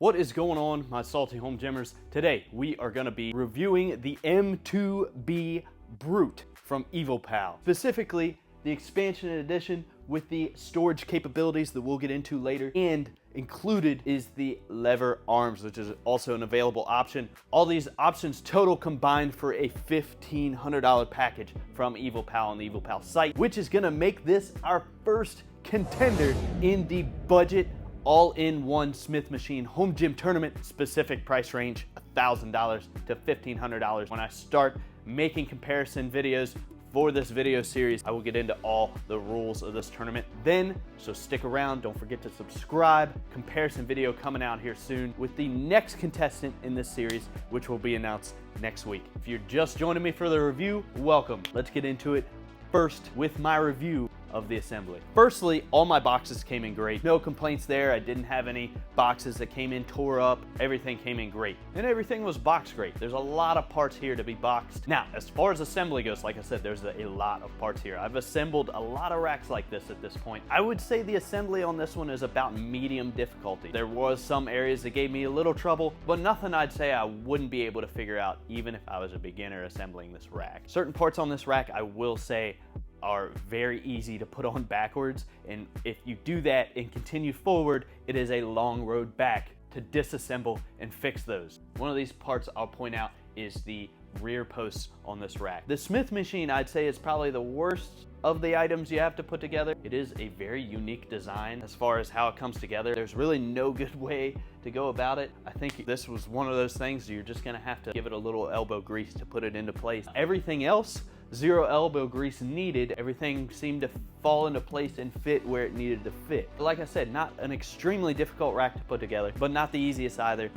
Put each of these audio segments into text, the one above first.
What is going on, my salty home gymmers? Today we are going to be reviewing the M2B Brute from EvolPow. Specifically, the expansion edition with the storage capabilities that we'll get into later, and included is the lever arms, which is also an available option. All these options total combined for a $1,500 package from EvolPow on the EvolPow site, which is going to make this our first contender in the budget all-in-one Smith machine home gym tournament. Specific price range $1,000 to $1,500. When I start making comparison videos for this video series, I will get into all the rules of this tournament then, so stick around. Don't forget to subscribe. Comparison video coming out here soon with the next contestant in this series, which will be announced next week. If you're just joining me for the review, welcome. Let's get into it first with my review of the assembly. Firstly, all my boxes came in great. No complaints there. I didn't have any boxes that came in tore up. Everything came in great. And everything was boxed great. There's a lot of parts here to be boxed. Now, as far as assembly goes, like I said, there's a lot of parts here. I've assembled a lot of racks like this at this point. I would say the assembly on this one is about medium difficulty. There was some areas that gave me a little trouble, but nothing I'd say I wouldn't be able to figure out even if I was a beginner assembling this rack. Certain parts on this rack, I will say, are very easy to put on backwards, and if you do that and continue forward, it is a long road back to disassemble and fix those. One of these parts I'll point out is the rear posts on this rack. The Smith machine, I'd say, is probably the worst of the items you have to put together. It is a very unique design as far as how it comes together. There's really no good way to go about it. I think this was one of those things you're just gonna have to give it a little elbow grease to put it into place. Everything else, zero elbow grease needed. Everything seemed to fall into place and fit where it needed to fit. Like I said, not an extremely difficult rack to put together, but not the easiest either.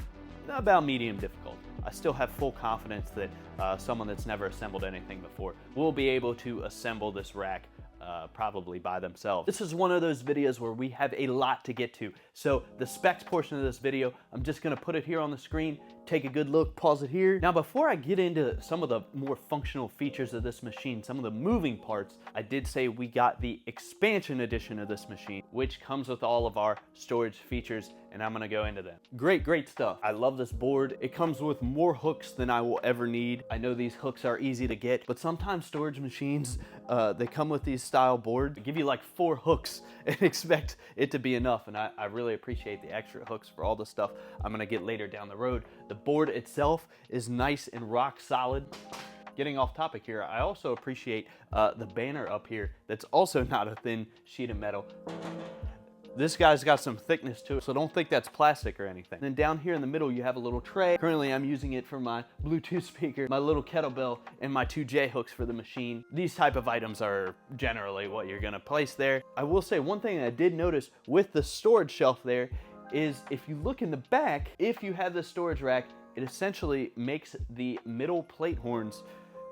About medium difficult. I still have full confidence that someone that's never assembled anything before will be able to assemble this rack probably by themselves. This is one of those videos where we have a lot to get to. So the specs portion of this video, I'm just gonna put it here on the screen, take a good look, pause it here. Now, before I get into some of the more functional features of this machine, some of the moving parts, I did say we got the expansion edition of this machine, which comes with all of our storage features, and I'm gonna go into that. Great stuff. I love this board. It comes with more hooks than I will ever need. I know these hooks are easy to get, but sometimes storage machines, they come with these style boards, give you like 4 hooks and expect it to be enough, and I really appreciate the extra hooks for all the stuff I'm gonna get later down the road. The board itself is nice and rock solid. Getting off topic here, I also appreciate the banner up here that's also not a thin sheet of metal. This guy's got some thickness to it, so don't think that's plastic or anything. Then down here in the middle, you have a little tray. Currently, I'm using it for my Bluetooth speaker, my little kettlebell, and my 2 J hooks for the machine. These type of items are generally what you're gonna place there. I will say one thing I did notice with the storage shelf there is if you look in the back, if you have the storage rack, it essentially makes the middle plate horns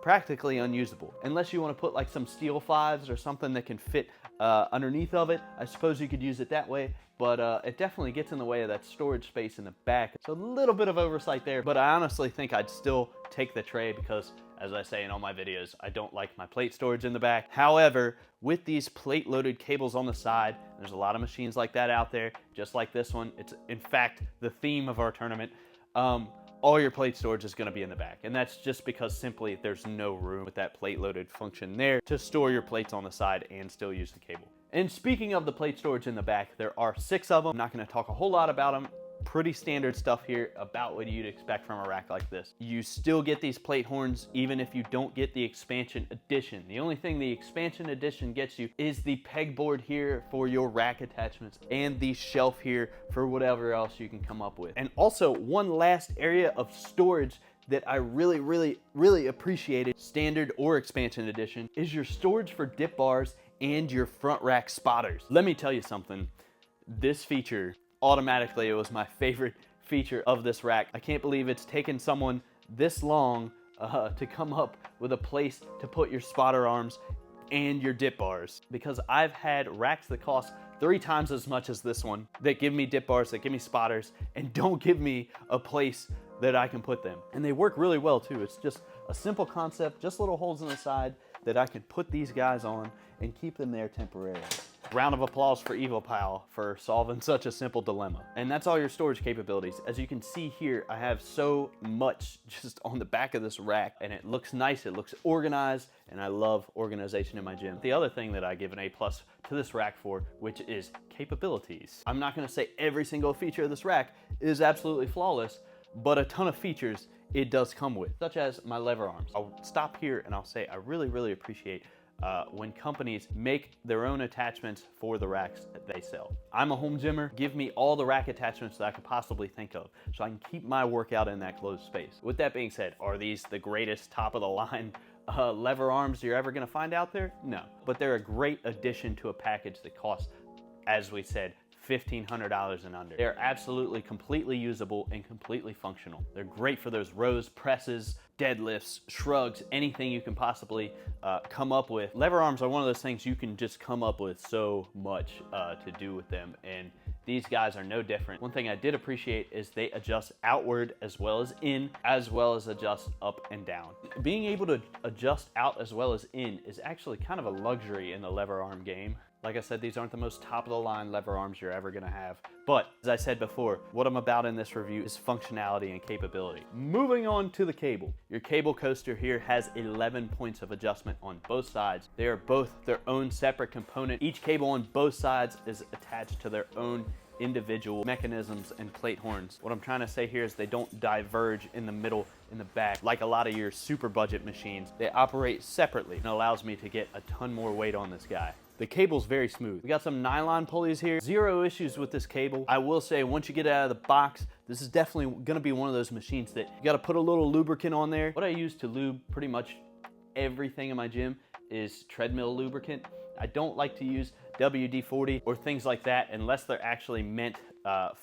practically unusable. Unless you want to put like some steel 5s or something that can fit underneath of it. I suppose you could use it that way, but it definitely gets in the way of that storage space in the back. It's a little bit of oversight there, but I honestly think I'd still take the tray because, as I say in all my videos, I don't like my plate storage in the back. However, with these plate loaded cables on the side, there's a lot of machines like that out there, just like this one. It's in fact the theme of our tournament. All your plate storage is gonna be in the back. And that's just because simply there's no room with that plate loaded function there to store your plates on the side and still use the cable. And speaking of the plate storage in the back, there are 6 of them. I'm not gonna talk a whole lot about them. Pretty standard stuff here about what you'd expect from a rack like this. You still get these plate horns even if you don't get the expansion edition. The only thing the expansion edition gets you is the pegboard here for your rack attachments and the shelf here for whatever else you can come up with. And also, one last area of storage that I really appreciated, standard or expansion edition, is your storage for dip bars and your front rack spotters. Let me tell you something, this feature, automatically, it was my favorite feature of this rack. I can't believe it's taken someone this long to come up with a place to put your spotter arms and your dip bars, because I've had racks that cost 3 times as much as this one that give me dip bars, that give me spotters, and don't give me a place that I can put them. And they work really well too. It's just a simple concept, just little holes in the side that I can put these guys on and keep them there temporarily. Round of applause for EvolPow for solving such a simple dilemma. And that's all your storage capabilities. As you can see here, I have so much just on the back of this rack, and it looks nice, it looks organized, and I love organization in my gym. The other thing that I give an A+ to this rack for, which is capabilities. I'm not gonna say every single feature of this rack is absolutely flawless, but a ton of features it does come with, such as my lever arms. I'll stop here and I'll say I really appreciate when companies make their own attachments for the racks that they sell. I'm a home gymmer. Give me all the rack attachments that I could possibly think of so I can keep my workout in that closed space. With that being said, are these the greatest top of the line lever arms you're ever gonna find out there? No, but they're a great addition to a package that costs, as we said, $1,500 and under. They're absolutely completely usable and completely functional. They're great for those rows, presses, deadlifts, shrugs, anything you can possibly come up with. Lever arms are one of those things you can just come up with so much to do with them, and these guys are no different. One thing I did appreciate is they adjust outward as well as in, as well as adjust up and down. Being able to adjust out as well as in is actually kind of a luxury in the lever arm game. Like I said, these aren't the most top of the line lever arms you're ever gonna have. But as I said before, what I'm about in this review is functionality and capability. Moving on to the cable. Your cable coaster here has 11 points of adjustment on both sides. They are both their own separate component. Each cable on both sides is attached to their own individual mechanisms and plate horns. What I'm trying to say here is they don't diverge in the middle, in the back, like a lot of your super budget machines. They operate separately and allows me to get a ton more weight on this guy. The cable's very smooth. We got some nylon pulleys here. Zero issues with this cable. I will say, once you get it out of the box, this is definitely gonna be one of those machines that you gotta put a little lubricant on there. What I use to lube pretty much everything in my gym is treadmill lubricant. I don't like to use WD-40 or things like that unless they're actually meant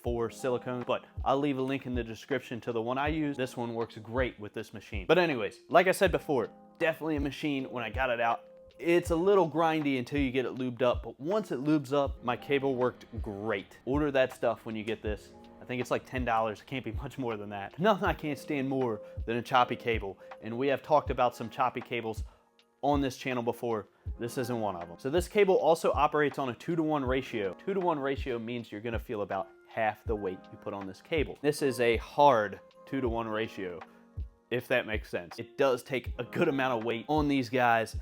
for silicone, but I'll leave a link in the description to the one I use. This one works great with this machine. But anyways, like I said before, definitely a machine. When I got it out, it's a little grindy until you get it lubed up, but once it lubes up, my cable worked great. Order that stuff when you get this. I think it's like $10, it can't be much more than that. Nothing I can't stand more than a choppy cable, and we have talked about some choppy cables on this channel before. This isn't one of them. So this cable also operates on a 2-to-1 ratio. 2-to-1 ratio means you're gonna feel about half the weight you put on this cable. This is a hard 2-to-1 ratio, if that makes sense. It does take a good amount of weight on these guys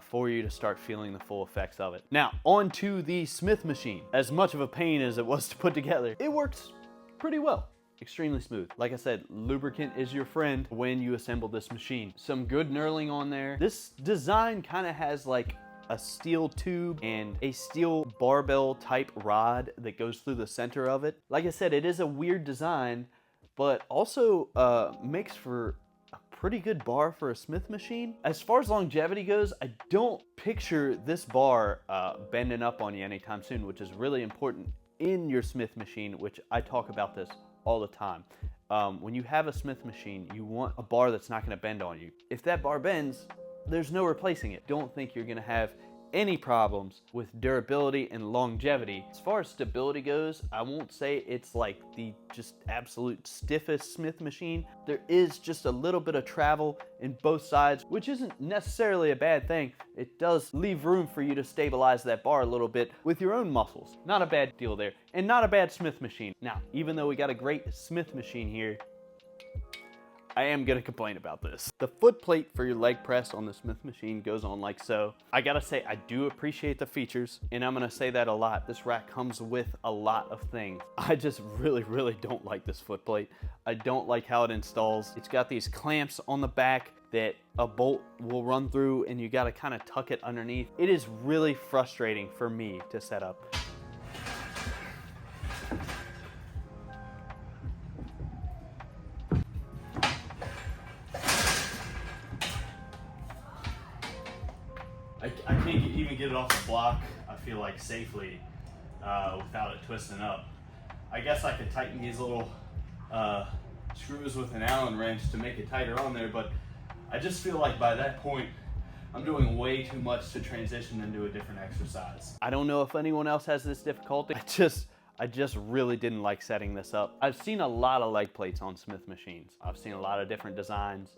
for you to start feeling the full effects of it. Now, on to the Smith machine. As much of a pain as it was to put together, it works pretty well. Extremely smooth. Like I said, lubricant is your friend when you assemble this machine. Some good knurling on there. This design kind of has like a steel tube and a steel barbell type rod that goes through the center of it. Like I said, it is a weird design, but also makes for pretty good bar for a Smith machine. As far as longevity goes, I don't picture this bar bending up on you anytime soon, which is really important in your Smith machine, which I talk about this all the time. When you have a Smith machine, you want a bar that's not gonna bend on you. If that bar bends, there's no replacing it. Don't think you're gonna have any problems with durability and longevity. As far as stability goes, I won't say it's like the just absolute stiffest Smith machine. There is just a little bit of travel in both sides, which isn't necessarily a bad thing. It does leave room for you to stabilize that bar a little bit with your own muscles. Not a bad deal there, and not a bad Smith machine. Now, even though we got a great Smith machine here, I am gonna complain about this. The foot plate for your leg press on the Smith machine goes on like so. I gotta say, I do appreciate the features, and I'm gonna say that a lot. This rack comes with a lot of things. I just really don't like this foot plate. I don't like how it installs. It's got these clamps on the back that a bolt will run through, and you gotta kind of tuck it underneath. It is really frustrating for me to set up. I can't even get it off the block, I feel like, safely without it twisting up. I guess I could tighten these little screws with an Allen wrench to make it tighter on there, but I just feel like by that point, I'm doing way too much to transition into a different exercise. I don't know if anyone else has this difficulty. I just really didn't like setting this up. I've seen a lot of leg plates on Smith machines. I've seen a lot of different designs.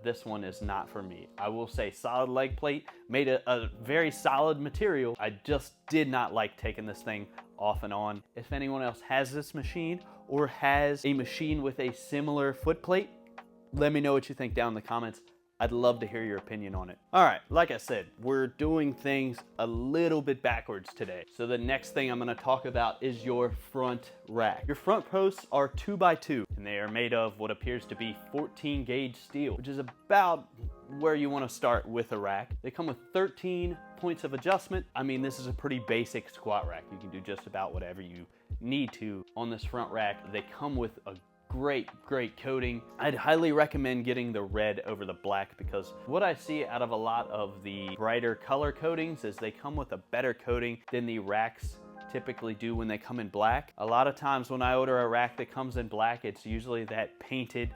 this one is not for me. I will say solid leg plate, made a very solid material. I just did not like taking this thing off and on. If anyone else has this machine or has a machine with a similar foot plate, let me know what you think down in the comments. I'd love to hear your opinion on it. All right, like I said, we're doing things a little bit backwards today. So the next thing I'm gonna talk about is your front rack. Your front posts are 2x2, and they are made of what appears to be 14 gauge steel, which is about where you wanna start with a rack. They come with 13 points of adjustment. I mean, this is a pretty basic squat rack. You can do just about whatever you need to on this front rack. They come with a great coating. I'd highly recommend getting the red over the black, because what I see out of a lot of the brighter color coatings is they come with a better coating than the racks typically do when they come in black. A lot of times when I order a rack that comes in black, it's usually that painted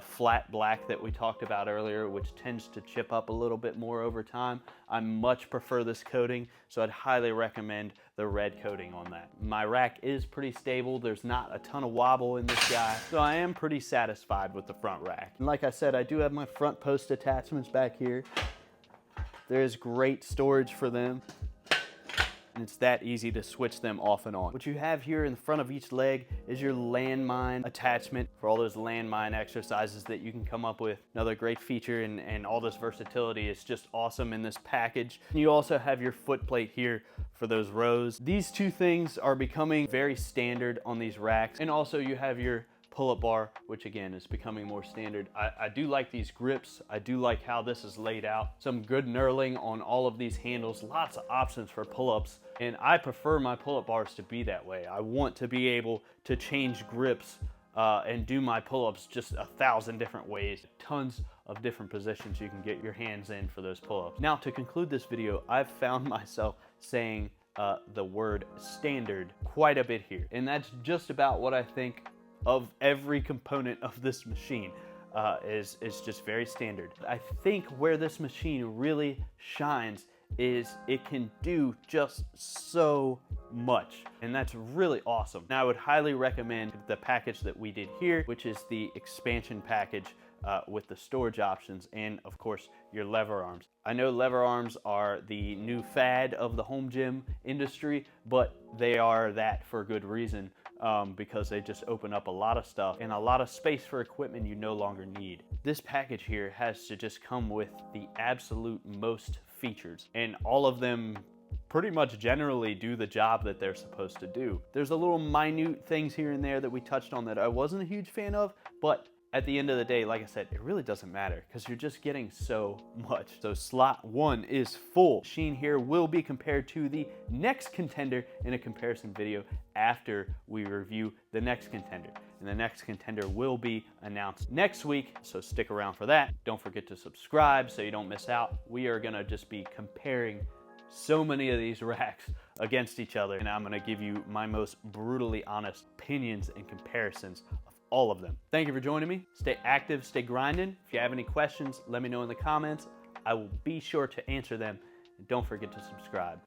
flat black that we talked about earlier, which tends to chip up a little bit more over time. I much prefer this coating, so I'd highly recommend the red coating on that. My rack is pretty stable. There's not a ton of wobble in this guy, so I am pretty satisfied with the front rack. And like I said, I do have my front post attachments back here. There's great storage for them, and it's that easy to switch them off and on. What you have here in the front of each leg is your landmine attachment for all those landmine exercises that you can come up with. Another great feature, and all this versatility is just awesome in this package. And you also have your foot plate here for those rows. These two things are becoming very standard on these racks. And also you have your pull-up bar, which again is becoming more standard. I do like these grips. I do like how this is laid out. Some good knurling on all of these handles. Lots of options for pull-ups, and I prefer my pull-up bars to be that way. I want to be able to change grips and do my pull-ups just 1,000 different ways. Tons of different positions you can get your hands in for those pull-ups. Now, to conclude this video, I've found myself saying the word standard quite a bit here, and that's just about what I think of every component of this machine. Is just very standard. I think where this machine really shines is it can do just so much, and that's really awesome. Now, I would highly recommend the package that we did here, which is the expansion package with the storage options and of course your lever arms. I know lever arms are the new fad of the home gym industry, but they are that for good reason, because they just open up a lot of stuff and a lot of space for equipment you no longer need. This package here has to just come with the absolute most features, and all of them pretty much generally do the job that they're supposed to do. There's a little minute things here and there that we touched on that I wasn't a huge fan of, but at the end of the day, like I said, it really doesn't matter because you're just getting so much. So slot 1 is full. Machine here will be compared to the next contender in a comparison video after we review the next contender. And the next contender will be announced next week, so stick around for that. Don't forget to subscribe so you don't miss out. We are gonna just be comparing so many of these racks against each other, and I'm gonna give you my most brutally honest opinions and comparisons of all of them. Thank you for joining me. Stay active, stay grinding. If you have any questions, let me know in the comments. I will be sure to answer them. And don't forget to subscribe.